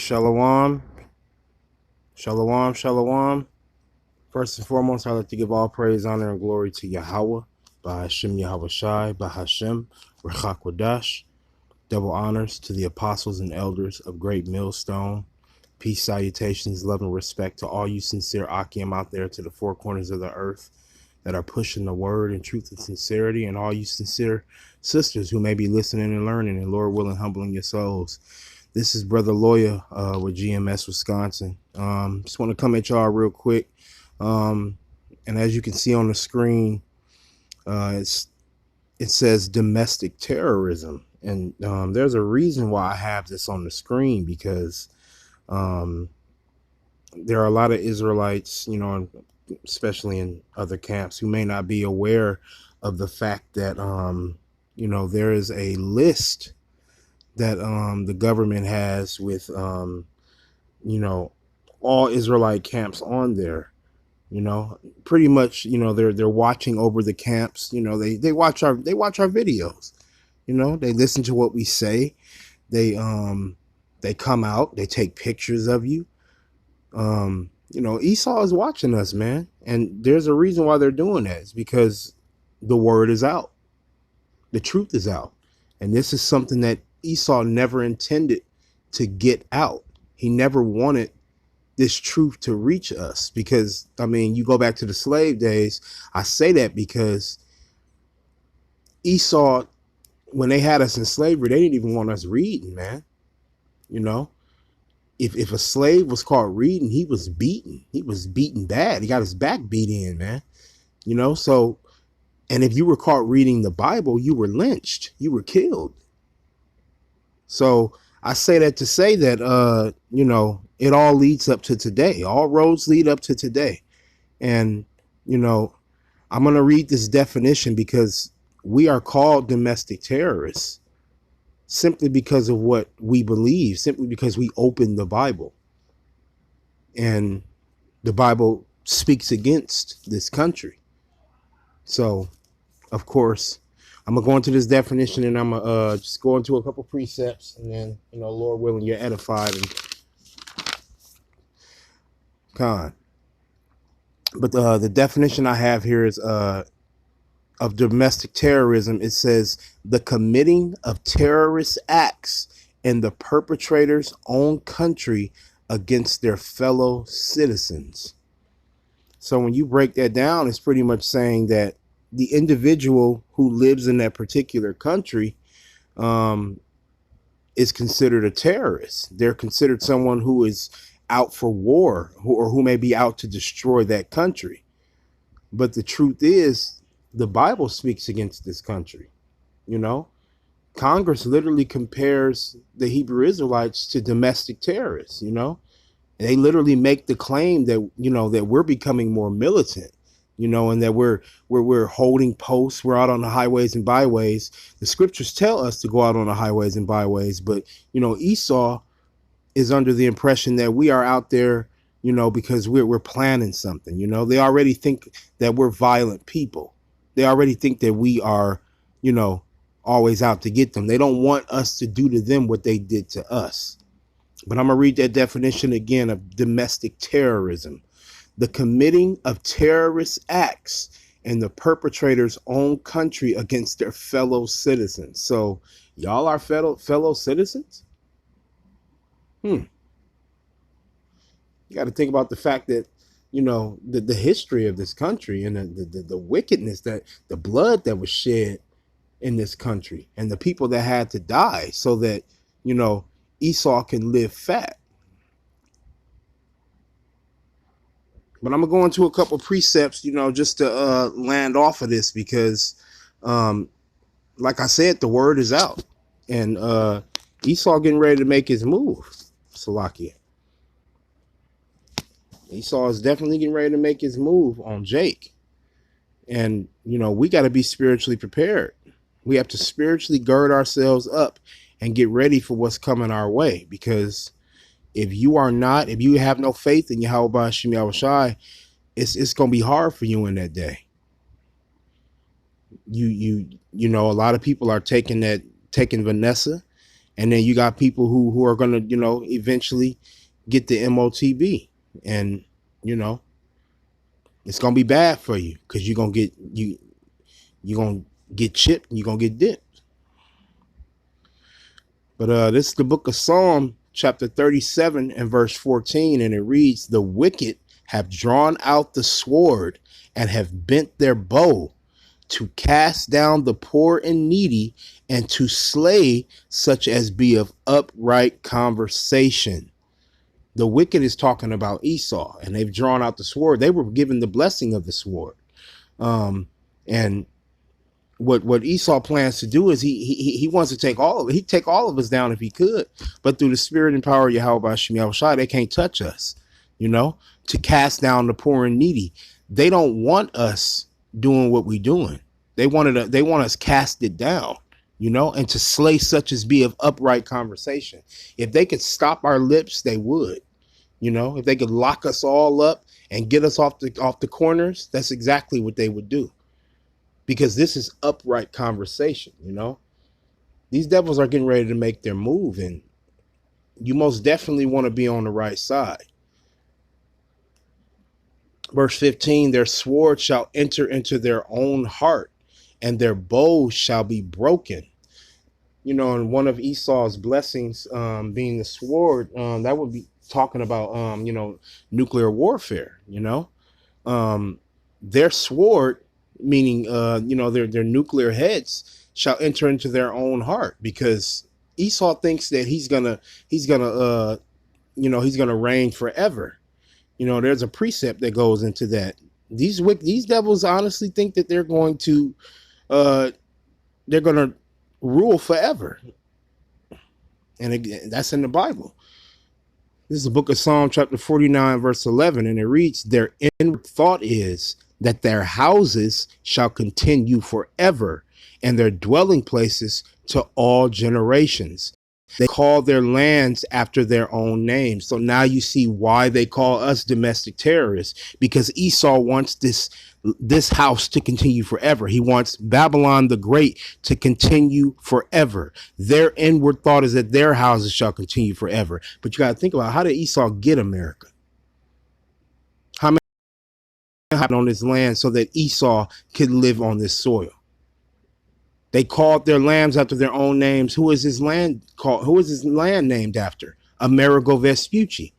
Shalom, shalom, shalom. First and foremost, I'd like to give all praise, honor, and glory to Yahweh, Bahashem Yahweh Shai, Bahashem, Rechak Wadash. Double honors to the apostles and elders of Great Millstone. Peace, salutations, love, and respect to all you sincere Akim out there to the four corners of the earth that are pushing the word in truth and sincerity, and all you sincere sisters who may be listening and learning, and Lord willing, humbling your souls. This is Brother Lawyer with GMS Wisconsin. Just want to come at y'all real quick. And as you can see on the screen, it says domestic terrorism. And there's a reason why I have this on the screen, because there are a lot of Israelites, especially in other camps, who may not be aware of the fact that, there is a list that the government has with, all Israelite camps on there. Pretty much, they're watching over the camps. They watch our videos. They listen to what we say. They come out, they take pictures of you. Esau is watching us, man. And there's a reason why they're doing that. It's because the word is out. The truth is out. And this is something that Esau never intended to get out. He never wanted this truth to reach us, because, you go back to the slave days. I say that because Esau, when they had us in slavery, they didn't even want us reading, man. If a slave was caught reading, he was beaten. He was beaten bad. He got his back beat in, man. So, and if you were caught reading the Bible, you were lynched. You were killed. So I say that to say that, it all leads up to today. All roads lead up to today. And, I'm going to read this definition, because we are called domestic terrorists simply because of what we believe, simply because we open the Bible. And the Bible speaks against this country. So, of course, I'm going to go into this definition, and I'm going to just go into a couple precepts, and then, Lord willing, you're edified and con. But the definition I have here is of domestic terrorism. It says the committing of terrorist acts in the perpetrator's own country against their fellow citizens. So when you break that down, it's pretty much saying that the individual who lives in that particular country is considered a terrorist. They're considered someone who is out for war, or who may be out to destroy that country. But the truth is, the Bible speaks against this country. Congress literally compares the Hebrew Israelites to domestic terrorists. They literally make the claim that, that we're becoming more militant, and that we're holding posts. We're out on the highways and byways. The scriptures tell us to go out on the highways and byways. But, Esau is under the impression that we are out there, because we're planning something. They already think that we're violent people. They already think that we are, always out to get them. They don't want us to do to them what they did to us. But I'm going to read that definition again of domestic terrorism: the committing of terrorist acts in the perpetrator's own country against their fellow citizens. So y'all are fellow citizens? You got to think about the fact that, the history of this country, and the wickedness, that the blood that was shed in this country, and the people that had to die so that, Esau can live fat. But I'm going to go into a couple precepts, just to land off of this, because, like I said, the word is out, and Esau getting ready to make his move. Salakia. Esau is definitely getting ready to make his move on Jake. And, we got to be spiritually prepared. We have to spiritually gird ourselves up and get ready for what's coming our way. Because if you have no faith in Yahweh Ba'ashem Yahweh Shai, it's going to be hard for you in that day. A lot of people are taking Vanessa And then you got people who are going to, you know, eventually get the MOTB. And, you know, it's going to be bad for you because you're going to get chipped and you're going to get dipped. But this is the book of Psalm, chapter 37 and verse 14. And it reads, the wicked have drawn out the sword and have bent their bow to cast down the poor and needy and to slay such as be of upright conversation. The wicked is talking about Esau, and they've drawn out the sword. They were given the blessing of the sword. And what Esau plans to do is he wants to take all of it. He'd take all of us down if he could, but through the spirit and power of Yahweh Hashem Yahushua, they can't touch us, you know, to cast down the poor and needy. They don't want us doing what we're doing. They want us casted down, you know, and to slay such as be of upright conversation. If they could stop our lips, they would, you know, if they could lock us all up and get us off the corners, that's exactly what they would do. Because this is upright conversation, you know. These devils are getting ready to make their move, and you most definitely want to be on the right side. Verse 15, their sword shall enter into their own heart, and their bows shall be broken. You know, and one of Esau's blessings being the sword, that would be talking about, you know, nuclear warfare, you know. Their sword, meaning, you know, their nuclear heads shall enter into their own heart, because Esau thinks that he's gonna, you know, he's gonna reign forever. You know, there's a precept that goes into that. These devils honestly think that they're going to rule forever. And again, that's in the Bible. This is the book of Psalm chapter 49, verse 11. And it reads, their inward thought is that their houses shall continue forever, and their dwelling places to all generations. They call their lands after their own names. So now you see why they call us domestic terrorists, because Esau wants this house to continue forever. He wants Babylon the Great to continue forever. Their inward thought is that their houses shall continue forever. But you got to think about, how did Esau get America? How many happened on this land so that Esau could live on this soil? They called their lambs after their own names. Who is his land called? Who is his land named after? Amerigo Vespucci.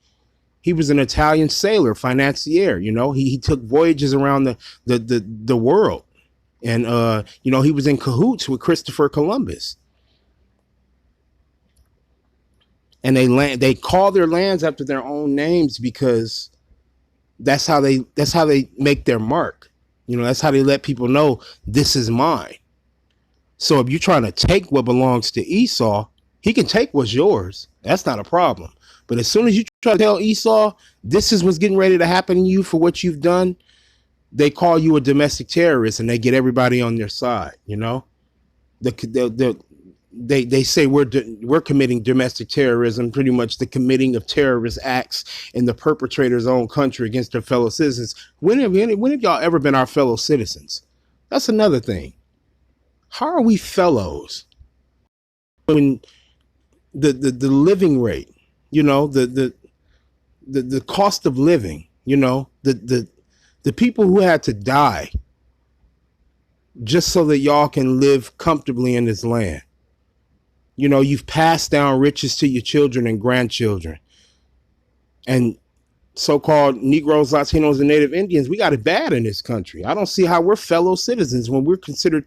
He was an Italian sailor, financier. You know, he took voyages around the world, and you know, he was in cahoots with Christopher Columbus. And they call their lands after their own names because that's how they make their mark. You know, that's how they let people know this is mine. So if you're trying to take what belongs to Esau, he can take what's yours. That's not a problem. But as soon as you try to tell Esau, this is what's getting ready to happen to you for what you've done, they call you a domestic terrorist and they get everybody on their side. You know, they say we're committing domestic terrorism, pretty much the committing of terrorist acts in the perpetrator's own country against their fellow citizens. When have y'all ever been our fellow citizens? That's another thing. How are we fellows when the living rate, you know, the cost of living, you know, the people who had to die just so that y'all can live comfortably in this land? You know, you've passed down riches to your children and grandchildren, and so-called Negroes, Latinos, and Native Indians, we got it bad in this country. I don't see how we're fellow citizens when we're considered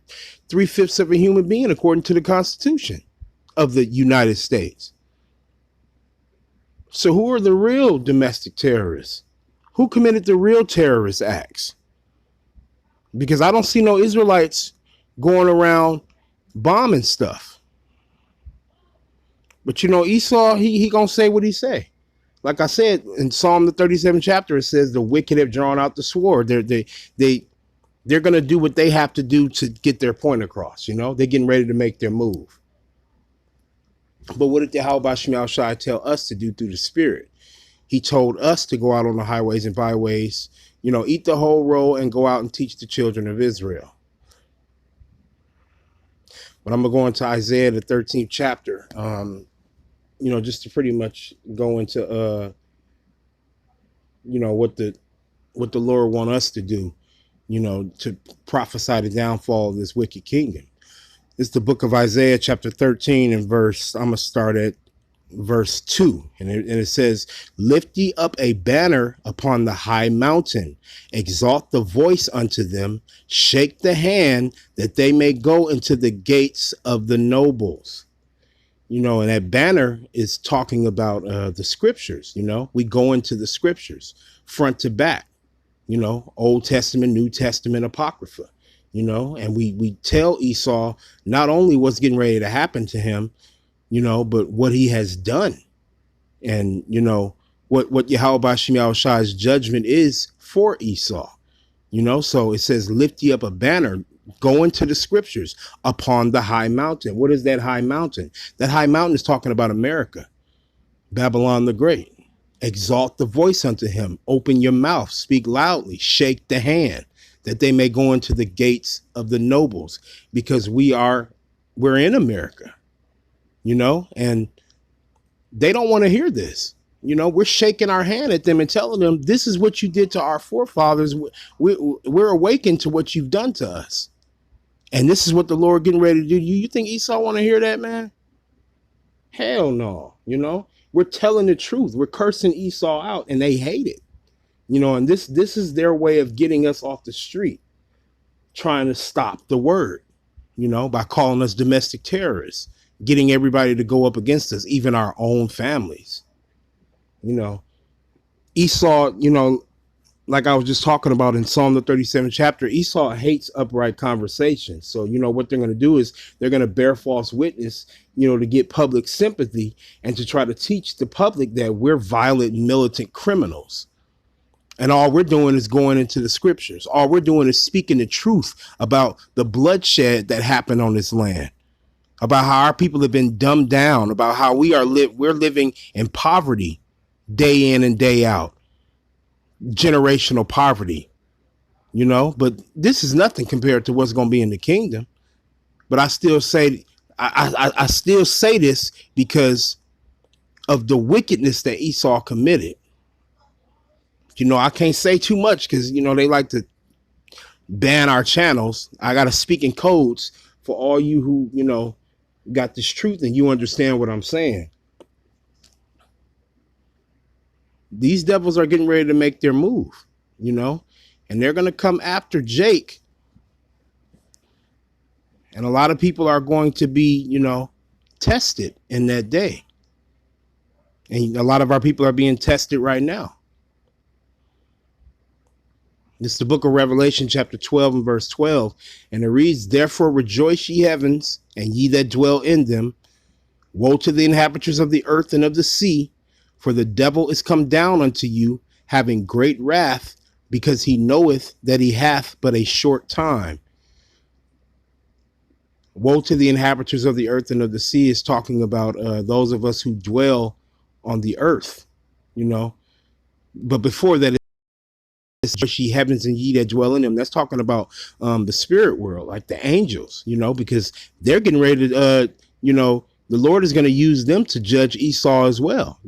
3/5 of a human being according to the Constitution of the United States. So who are the real domestic terrorists? Who committed the real terrorist acts? Because I don't see no Israelites going around bombing stuff. But you know, Esau, he gonna say what he say. Like I said, in Psalm the 37th chapter, it says the wicked have drawn out the sword. They're going to do what they have to do to get their point across. You know, they're getting ready to make their move. But what did Yahweh Shema Shai tell us to do through the Spirit? He told us to go out on the highways and byways, you know, eat the whole roll and go out and teach the children of Israel. But I'm gonna go into Isaiah the 13th chapter. Just to pretty much go into what the Lord want us to do, to prophesy the downfall of this wicked kingdom. It's the book of Isaiah chapter 13 and I'm gonna start at verse 2, and it says, lift ye up a banner upon the high mountain, exalt the voice unto them, shake the hand, that they may go into the gates of the nobles. And that banner is talking about the scriptures. We go into the scriptures front to back, Old Testament, New Testament, Apocrypha, and we tell Esau not only what's getting ready to happen to him, but what he has done, and what Yahweh Shem Yahushua's judgment is for Esau. So it says, lift ye up a banner, go into the scriptures upon the high mountain. What is that high mountain? That high mountain is talking about America, Babylon the Great. Exalt the voice unto him, open your mouth, speak loudly, shake the hand, that they may go into the gates of the nobles, because we're in America. And they don't want to hear this. We're shaking our hand at them and telling them, this is what you did to our forefathers. We're awakened to what you've done to us. And this is what the Lord getting ready to do. You think Esau want to hear that, man? Hell no. We're telling the truth. We're cursing Esau out, and they hate it. And this is their way of getting us off the street, trying to stop the word, by calling us domestic terrorists, getting everybody to go up against us, even our own families. Esau, like I was just talking about in Psalm the 37th chapter, Esau hates upright conversation. So, what they're going to do is they're going to bear false witness, to get public sympathy and to try to teach the public that we're violent, militant criminals. And all we're doing is going into the scriptures. All we're doing is speaking the truth about the bloodshed that happened on this land, about how our people have been dumbed down, about how we're living in poverty day in and day out, generational poverty, but this is nothing compared to what's going to be in the kingdom. But I still say, I still say this because of the wickedness that Esau committed. I can't say too much because, they like to ban our channels. I got to speak in codes for all you who, got this truth and you understand what I'm saying. These devils are getting ready to make their move, and they're going to come after Jake. And a lot of people are going to be, tested in that day. And a lot of our people are being tested right now. This is the book of Revelation, chapter 12 and verse 12. And it reads, therefore rejoice, ye heavens, and ye that dwell in them. Woe to the inhabitants of the earth and of the sea, for the devil is come down unto you, having great wrath, because he knoweth that he hath but a short time. Woe to the inhabitants of the earth and of the sea is talking about those of us who dwell on the earth, But before that, it's ye heavens and ye that dwell in them. That's talking about the spirit world, like the angels, because they're getting ready to, the Lord is going to use them to judge Esau as well,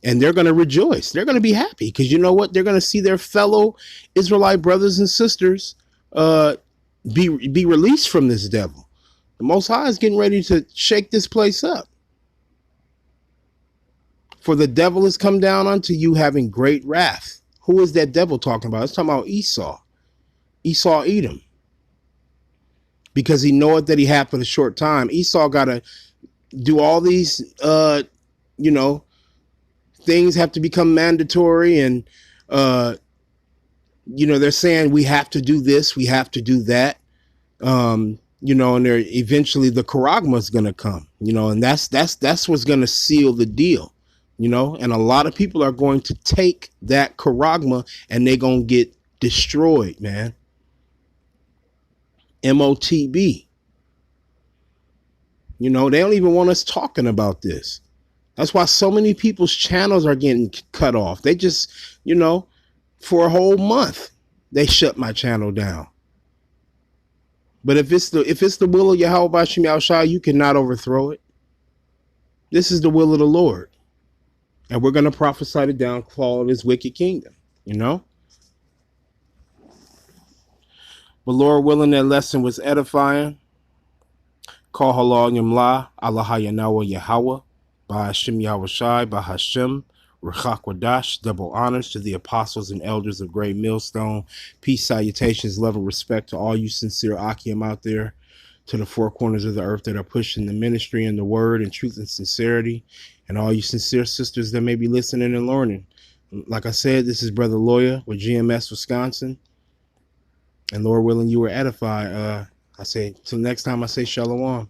And they're going to rejoice. They're going to be happy because you know what? They're going to see their fellow Israelite brothers and sisters be released from this devil. The Most High is getting ready to shake this place up. For the devil has come down unto you, having great wrath. Who is that devil talking about? It's talking about Esau. Esau Edom. Because he knoweth that he hath but a short time. Esau got to do all these, things have to become mandatory. And, they're saying we have to do this, we have to do that. And they're eventually the charagma is going to come, and that's what's going to seal the deal. And a lot of people are going to take that charagma and they're going to get destroyed, man. MOTB. They don't even want us talking about this. That's why so many people's channels are getting cut off. They just, for a whole month, they shut my channel down. But if it's the will of Yahweh Bashim Yahushua, you cannot overthrow it. This is the will of the Lord. And we're going to prophesy the downfall of his wicked kingdom, you know? But Lord willing, that lesson was edifying. Call halal yamla, Allah Yanawa Yahweh, Bahashim Yahushai, Bahashim, Rechak Wadash, double honors to the apostles and elders of Great Millstone. Peace, salutations, love, and respect to all you sincere Akim out there, to the four corners of the earth that are pushing the ministry and the word and truth and sincerity, and all you sincere sisters that may be listening and learning. Like I said, this is Brother Lawyer with GMS Wisconsin. And Lord willing, you were edified. I say, till next time, I say shalom.